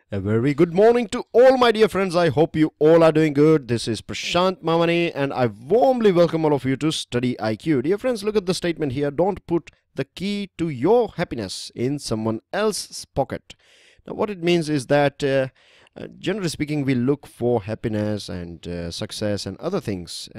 A very good morning to all my dear friends. I hope you all are doing good. This is Prashant Mamani and I warmly welcome all of you to Study IQ. Dear friends, look at the statement here. Don't put the key to your happiness in someone else's pocket. Now what it means is that generally speaking, we look for happiness and success and other things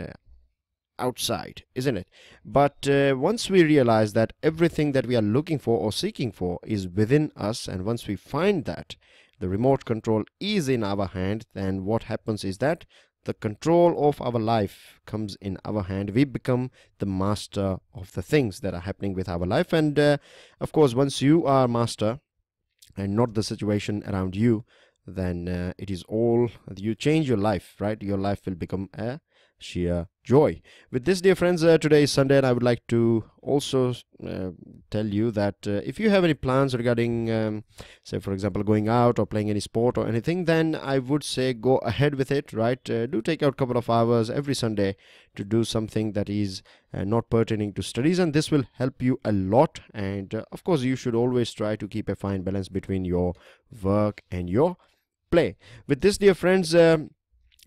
outside, isn't it? But once we realize that everything that we are looking for or seeking for is within us, and once we find that the remote control is in our hand, then what happens is that the control of our life comes in our hand. We become the master of the things that are happening with our life. And of course, once you are master and not the situation around you, then it is all, you change your life, right? Your life will become a sheer joy. With this, dear friends, today is Sunday, and I would like to also tell you that if you have any plans regarding say for example going out or playing any sport or anything, then I would say go ahead with it, right? Do take out a couple of hours every Sunday to do something that is not pertaining to studies, and this will help you a lot. And of course, you should always try to keep a fine balance between your work and your play. With this, dear friends,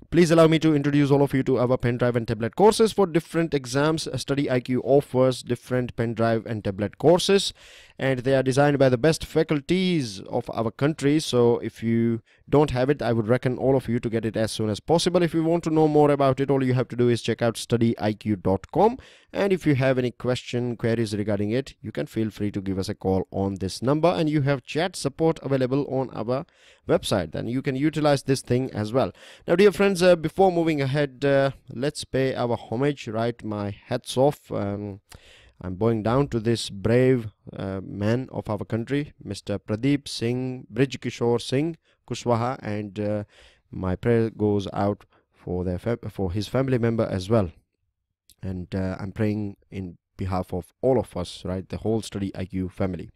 please allow me to introduce all of you to our pen drive and tablet courses for different exams. StudyIQ offers different pen drive and tablet courses, and they are designed by the best faculties of our country. So if you don't have it, I would recommend all of you to get it as soon as possible. If you want to know more about it, all you have to do is check out StudyIQ.com, and if you have any queries regarding it, you can feel free to give us a call on this number, and you have chat support available on our website. Then you can utilize this thing as well. Now, dear friends, before moving ahead, let's pay our homage, right? My hats off. I'm bowing down to this brave man of our country, Mr. Pradeep Singh Brij Kishore Singh Kushwaha, and my prayer goes out for his family member as well. And I'm praying in behalf of all of us, right? The whole StudyIQ family.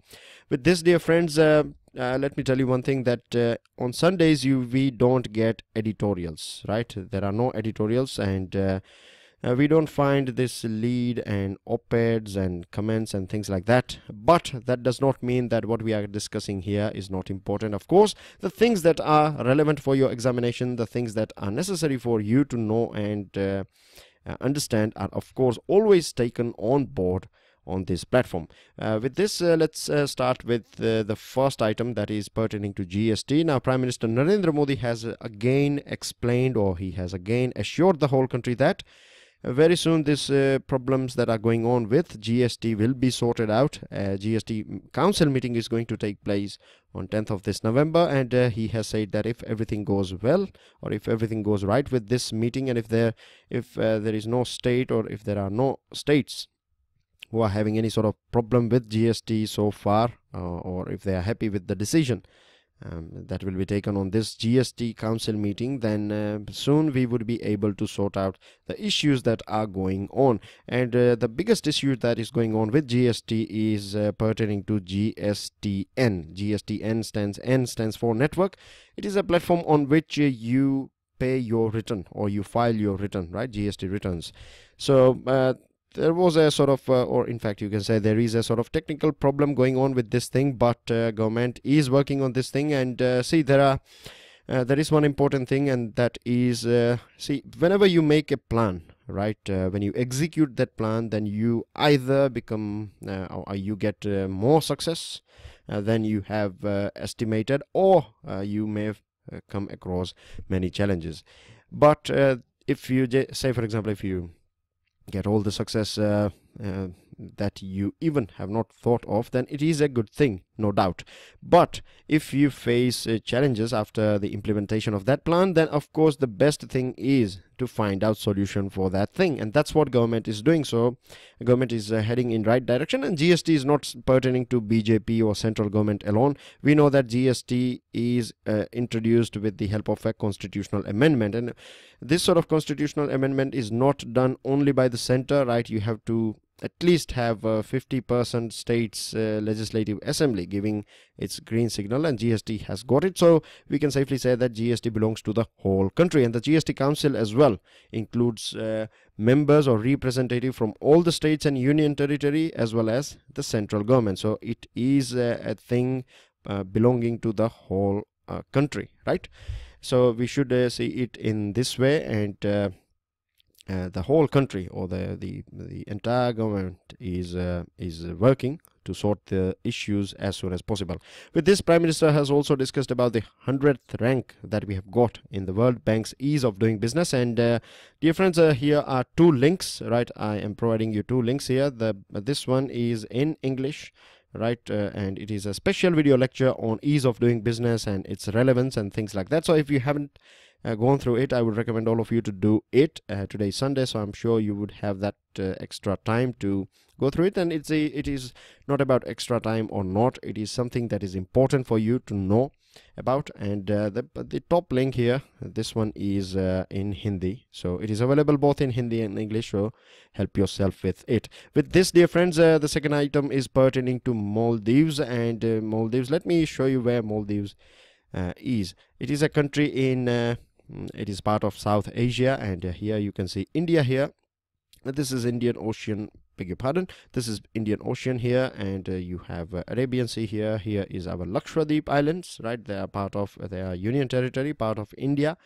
With this, dear friends, let me tell you one thing, that on Sundays we don't get editorials, right? There are no editorials, and we don't find this lead and op-eds and comments and things like that. But that does not mean that what we are discussing here is not important. Of course, the things that are relevant for your examination, the things that are necessary for you to know and understand are of course always taken on board on this platform. With this, let's start with the first item, that is pertaining to GST. Now, Prime Minister Narendra Modi has again explained, or he has again assured the whole country that very soon these problems that are going on with GST will be sorted out. GST Council meeting is going to take place on 10th of this November, and he has said that if everything goes well, or if everything goes right with this meeting, and if there is no state, or if there are no states who are having any sort of problem with GST so far, or if they are happy with the decision that will be taken on this GST Council meeting, then soon we would be able to sort out the issues that are going on. And the biggest issue that is going on with GST is pertaining to GSTN. GSTN stands for network. It is a platform on which you pay your return, or you file your return, right? GST returns. So there was a sort of, or in fact you can say there is a sort of technical problem going on with this thing, but government is working on this thing. And see, there is one important thing, and that is, see, whenever you make a plan, right, when you execute that plan, then you either become or you get more success than you have estimated, or you may have come across many challenges. But if you say, for example, if you get all the success that you even have not thought of, then it is a good thing, no doubt. But if you face challenges after the implementation of that plan, then of course the best thing is to find out solution for that thing, and that's what government is doing. So government is heading in right direction, and GST is not pertaining to BJP or central government alone. We know that GST is introduced with the help of a constitutional amendment, and this sort of constitutional amendment is not done only by the center, right? You have to at least have 50% states legislative assembly giving its green signal, and GST has got it. So we can safely say that GST belongs to the whole country, and the GST Council as well includes members or representative from all the states and union territory as well as the central government. So it is a thing belonging to the whole country, right? So we should see it in this way, and the whole country, or the entire government is working to sort the issues as soon as possible. With this, Prime Minister has also discussed about the 100th rank that we have got in the World Bank's ease of doing business. And dear friends, here are two links, right? I am providing you two links here. This one is in English, right, and it is a special video lecture on ease of doing business and its relevance and things like that. So if you haven't gone through it, I would recommend all of you to do it. Today is Sunday, so I'm sure you would have that extra time to go through it. And it is not about extra time or not, it is something that is important for you to know about. And the top link here, this one is in Hindi, so it is available both in Hindi and English, so help yourself with it. With this, dear friends, the second item is pertaining to Maldives. And Maldives, let me show you where Maldives is. It is a country in it is part of South Asia, and here you can see India here. This is Indian Ocean, beg your pardon, this is Indian Ocean here, and you have Arabian Sea here. Here is our Lakshadweep Islands, right? They are Union Territory, part of India.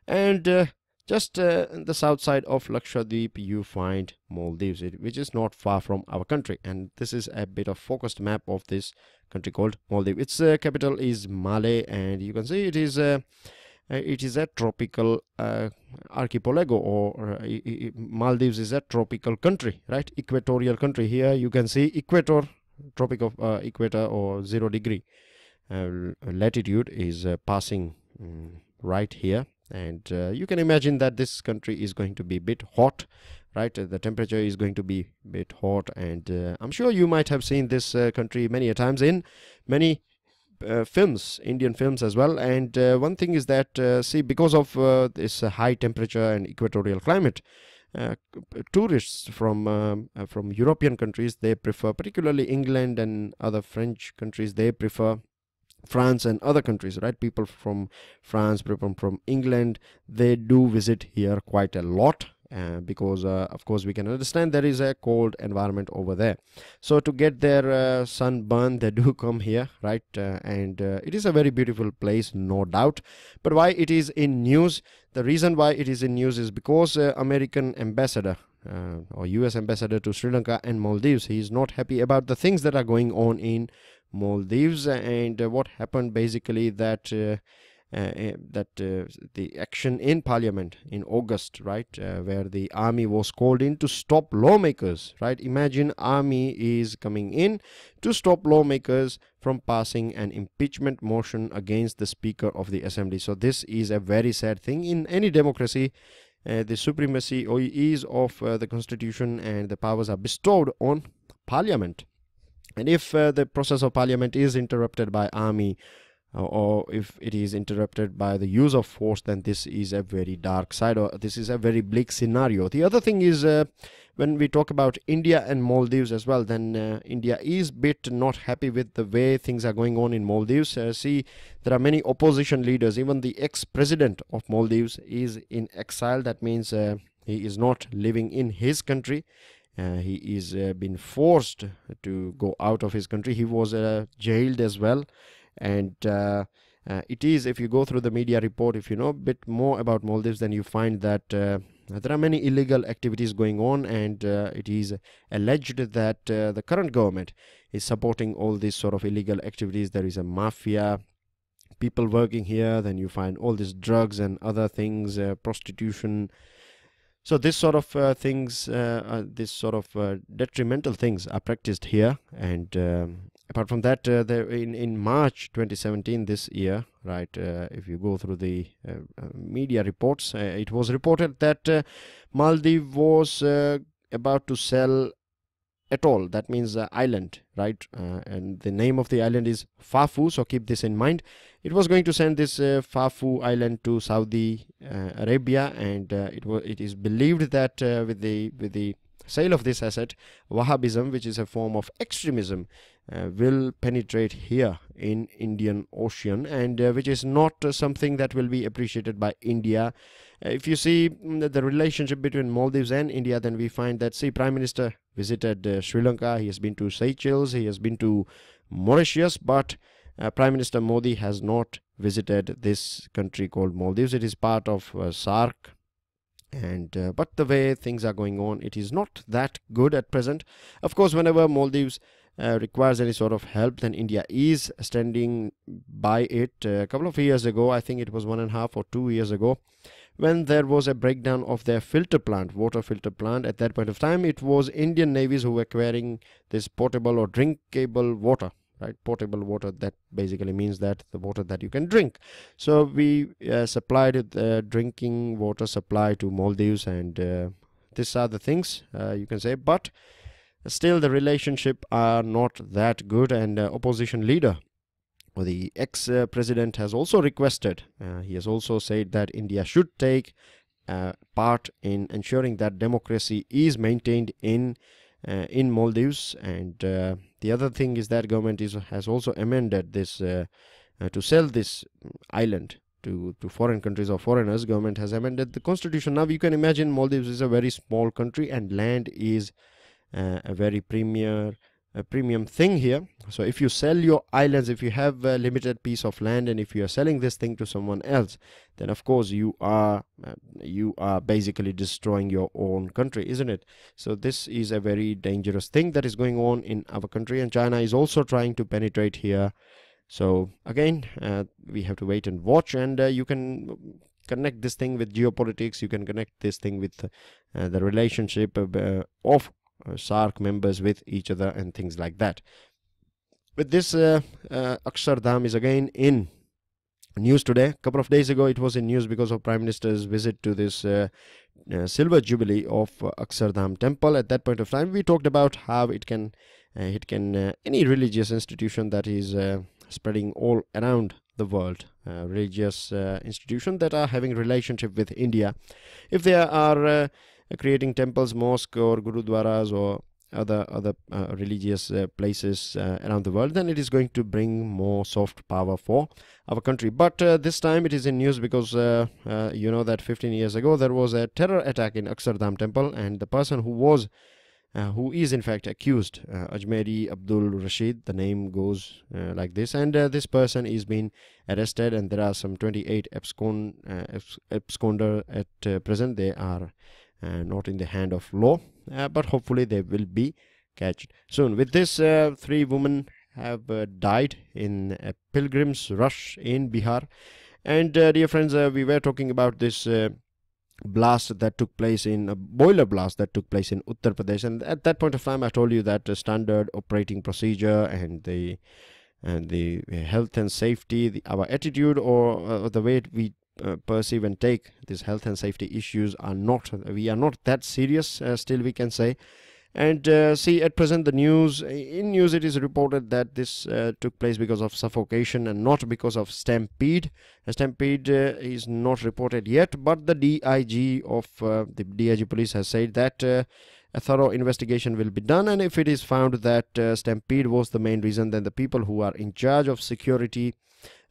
And just in the south side of Lakshadweep you find Maldives, which is not far from our country. And this is a bit of focused map of this country called Maldives. Its capital is Malé, and you can see it is a tropical archipelago, or Maldives is a tropical country, right? Equatorial country. Here you can see equator, tropic of equator, or 0 degree latitude is passing right here. And you can imagine that this country is going to be a bit hot, right? The temperature is going to be a bit hot, and I'm sure you might have seen this country many a times in many films, Indian films as well. And one thing is that see, because of this high temperature and equatorial climate, tourists from European countries, they prefer, particularly England and other French countries, they prefer France and other countries, right? People from France, people from England, they do visit here quite a lot. Because of course we can understand there is a cold environment over there, so to get their sunburn, they do come here, right? And it is a very beautiful place, no doubt. But why it is in news? The reason why it is in news is because American ambassador or US ambassador to Sri Lanka and Maldives, he is not happy about the things that are going on in Maldives. And what happened basically, that the action in Parliament in August, right, where the army was called in to stop lawmakers, right? Imagine, army is coming in to stop lawmakers from passing an impeachment motion against the Speaker of the Assembly. So this is a very sad thing in any democracy. The supremacy is of the Constitution, and the powers are bestowed on Parliament. And if the process of Parliament is interrupted by army, or if it is interrupted by the use of force, then this is a very dark side, or this is a very bleak scenario. The other thing is, when we talk about India and Maldives as well, then India is bit not happy with the way things are going on in Maldives. See, there are many opposition leaders. Even the ex-president of Maldives is in exile. That means he is not living in his country. He is been forced to go out of his country. He was jailed as well. And it is, if you go through the media report, if you know a bit more about Maldives, then you find that there are many illegal activities going on, and it is alleged that the current government is supporting all these sort of illegal activities. There is a mafia, people working here, then you find all these drugs and other things, prostitution. So this sort of things, this sort of detrimental things are practiced here. And apart from that, there in March 2017, this year, right, if you go through the media reports, it was reported that Maldives was about to sell atoll. That means island, right? And the name of the island is Fafu, so keep this in mind. It was going to send this Fafu island to Saudi Arabia, and it is believed that with the sale of this asset, Wahhabism, which is a form of extremism, will penetrate here in Indian Ocean, and which is not something that will be appreciated by India. If you see the relationship between Maldives and India, then we find that, see, Prime Minister visited Sri Lanka, he has been to Seychelles, he has been to Mauritius, but Prime Minister Modi has not visited this country called Maldives. It is part of SAARC, and but the way things are going on, it is not that good at present. Of course, whenever Maldives requires any sort of help, then India is standing by it. A couple of years ago, I think it was 1.5 or 2 years ago, when there was a breakdown of their filter plant, water filter plant. At that point of time, it was Indian navies who were carrying this potable or drinkable water, right? Potable water, that basically means that the water that you can drink. So we supplied the drinking water supply to Maldives, and these are the things you can say. But still, the relationship are not that good, and opposition leader, or the ex-president, has also requested, he has also said that India should take part in ensuring that democracy is maintained in Maldives. And the other thing is that government has also amended this to sell this island to foreign countries or foreigners. Government has amended the constitution. Now you can imagine Maldives is a very small country, and land is a very premium thing here. So if you sell your islands, if you have a limited piece of land, and if you are selling this thing to someone else, then of course you are basically destroying your own country, isn't it? So this is a very dangerous thing that is going on in our country, and China is also trying to penetrate here. So again, we have to wait and watch, and you can connect this thing with geopolitics. You can connect this thing with the relationship of SAARC members with each other and things like that. With this, Akshardham is again in news today. A couple of days ago, it was in news because of Prime Minister's visit to this silver jubilee of Akshardham temple. At that point of time, we talked about how it can any religious institution that is spreading all around the world, religious institution that are having relationship with India, if they are creating temples, mosques, or gurudwaras, or other religious places around the world, then it is going to bring more soft power for our country. But this time it is in news because you know that 15 years ago there was a terror attack in Akshardham temple, and the person who is in fact accused, Ajmeri Abdul Rashid, the name goes like this, and this person is being arrested, and there are some 28 absconder at present. They are not in the hand of law, but hopefully they will be catched soon. With this, 3 women have died in a pilgrim's rush in Bihar. And dear friends, we were talking about this blast that took place in a boiler blast that took place in Uttar Pradesh, and at that point of time I told you that standard operating procedure and the health and safety, our attitude, or the way we perceive and take these health and safety issues we are not that serious, still we can say. And see, at present in news it is reported that this took place because of suffocation and not because of stampede. A stampede is not reported yet, but the DIG of the DIG police has said that a thorough investigation will be done, and if it is found that stampede was the main reason, then the people who are in charge of security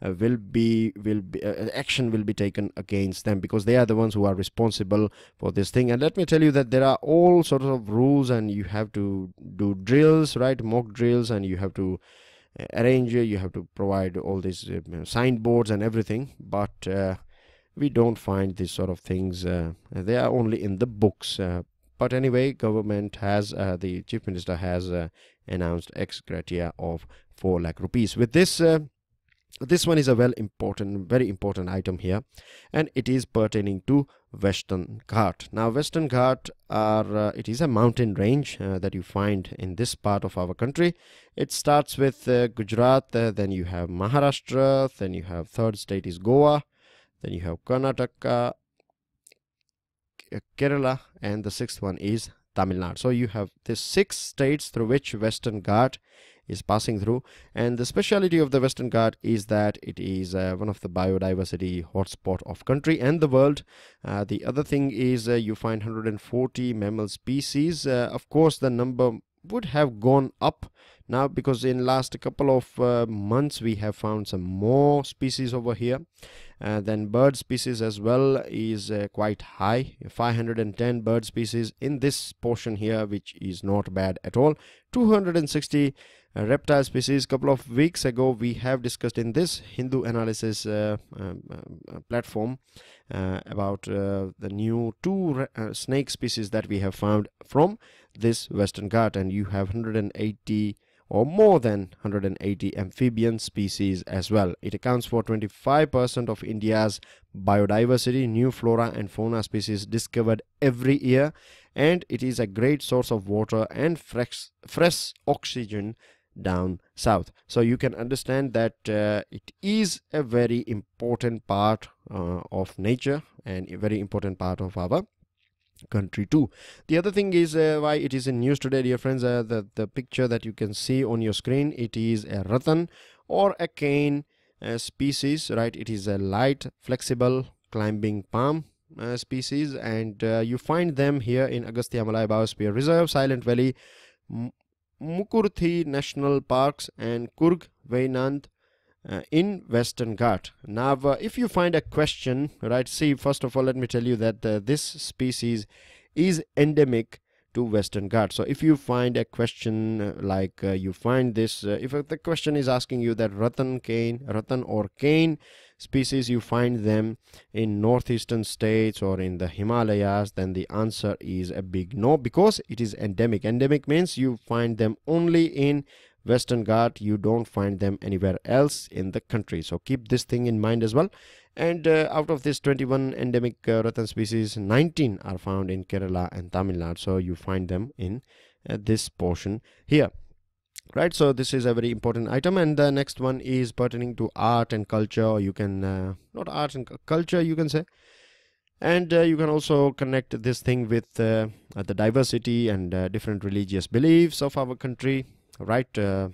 action will be taken against them, because they are the ones who are responsible for this thing. And let me tell you that there are all sorts of rules, and you have to do drills, right, mock drills, and you have to arrange, you have to provide all these signboards and everything, but we don't find these sort of things. They are only in the books. But anyway, government has, the Chief Minister has announced ex gratia of 4 lakh rupees. With this, this one is a very important item here, and it is pertaining to Western Ghat. Now, Western Ghat it is a mountain range that you find in this part of our country. It starts with Gujarat, then you have Maharashtra, then you have third state is Goa, then you have Karnataka, Kerala, and the 6th one is Tamil Nadu. So you have these 6 states through which Western Ghat is passing through, and the speciality of the Western Ghat is that it is one of the biodiversity hotspot of country and the world. The other thing is you find 140 mammal species. Of course, the number would have gone up now, because in last couple of months we have found some more species over here. Then bird species as well is quite high, 510 bird species in this portion here, which is not bad at all. 260 reptile species. Couple of weeks ago we have discussed in this Hindu analysis platform about the new two snake species that we have found from this Western Ghat, and you have 180 or more than 180 amphibian species as well. It accounts for 25% of India's biodiversity, new flora and fauna species discovered every year, and it is a great source of water and fresh oxygen down south. So you can understand that it is a very important part of nature and a very important part of our country too. The other thing is why it is in news today, dear friends. The picture that you can see on your screen, it is a rattan or a cane species, right? It is a light flexible climbing palm species, and you find them here in Agastya Malay Biosphere Reserve, Silent Valley, Mukurthi National Parks and Kurg Vainand in Western Ghat. Now if you find a question, right, see, first of all let me tell you that this species is endemic to Western Ghat. So if you find a question like you find this, if the question is asking you that rattan or cane species, you find them in northeastern states or in the Himalayas, then the answer is a big no, because it is endemic. Endemic means you find them only in Western Ghat, you don't find them anywhere else in the country. So keep this thing in mind as well. And out of this 21 endemic rattan species, 19 are found in Kerala and Tamil Nadu. So you find them in this portion here, right? So this is a very important item. And the next one is pertaining to art and culture, or you can not art and culture, you can say. And you can also connect this thing with the diversity and different religious beliefs of our country, right? A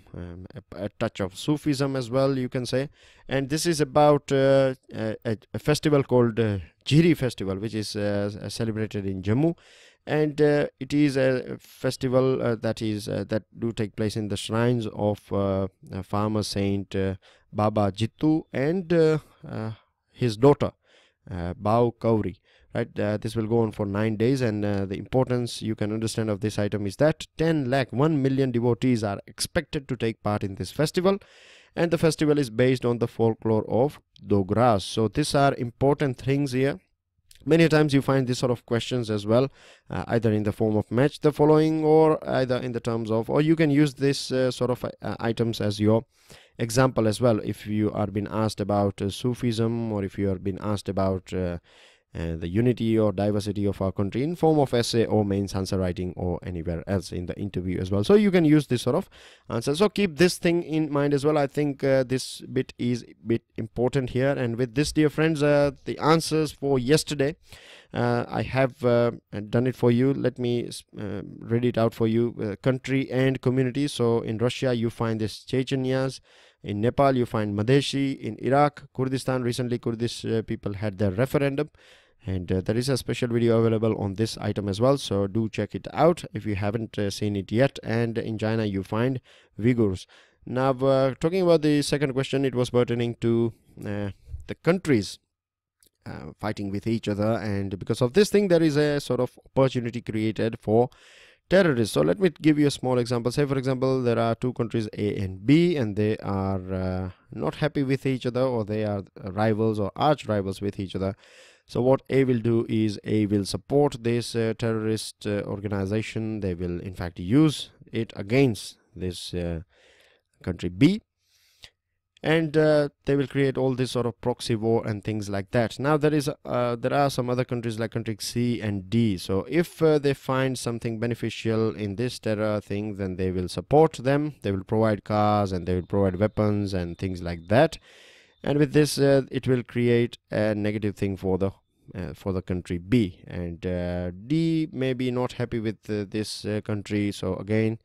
touch of Sufism as well, you can say. And this is about a festival called Jhiri festival, which is celebrated in Jammu, and it is a festival that do take place in the shrines of farmer saint Baba Jittu and his daughter Bau Kauri. Right, this will go on for 9 days, and the importance you can understand of this item is that 1 million devotees are expected to take part in this festival, and the festival is based on the folklore of Dogras. So these are important things here. Many times you find this sort of questions as well, either in the form of match the following, or either in the terms of, or you can use this sort of items as your example as well. If you are being asked about Sufism, or if you are being asked about the unity or diversity of our country in form of essay or mains answer writing or anywhere else in the interview as well. So you can use this sort of answer. So keep this thing in mind as well. I think this bit is a bit important here. And with this, dear friends, the answers for yesterday, I have done it for you. Let me read it out for you. Country and community. So in Russia you find this Chechenias. In Nepal you find Madheshi. In Iraq, Kurdistan, recently Kurdish people had their referendum, and there is a special video available on this item as well, so do check it out if you haven't seen it yet. And in China you find Uyghurs. Now talking about the second question, it was pertaining to the countries fighting with each other, and because of this thing there is a sort of opportunity created for terrorists. So let me give you a small example. Say for example there are two countries A and B, and they are not happy with each other, or they are rivals or arch rivals with each other. So what A will do is A will support this terrorist organization. They will in fact use it against this country B, and they will create all this sort of proxy war and things like that. Now there are some other countries like country C and D. So if they find something beneficial in this terror thing, then they will support them. They will provide cars and they will provide weapons and things like that. And with this it will create a negative thing for the country B, and D may be not happy with this country. So again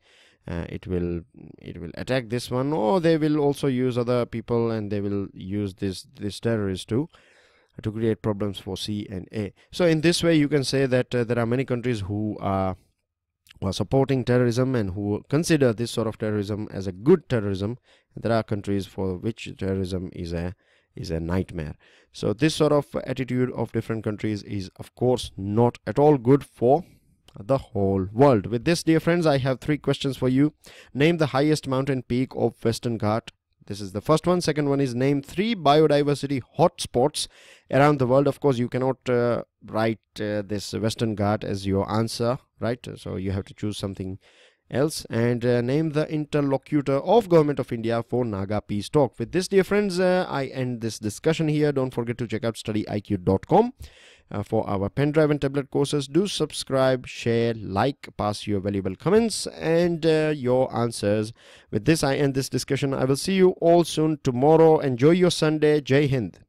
it will attack this one, or they will also use other people, and they will use this terrorist to create problems for C and A. So in this way you can say that there are many countries who are supporting terrorism and who consider this sort of terrorism as a good terrorism. There are countries for which terrorism is a nightmare. So this sort of attitude of different countries is of course not at all good for the whole world. With this, dear friends, I have 3 questions for you. Name the highest mountain peak of Western Ghat. This is the first one. Second one is name 3 biodiversity hotspots around the world. Of course, you cannot write this Western Ghat as your answer, right? So you have to choose something else. And name the interlocutor of Government of India for Naga Peace Talk. With this, dear friends, I end this discussion here. Don't forget to check out StudyIQ.com for our pen drive and tablet courses. Do subscribe, share, like, pass your valuable comments and your answers. With this, I end this discussion. I will see you all soon tomorrow. Enjoy your Sunday. Jai Hind.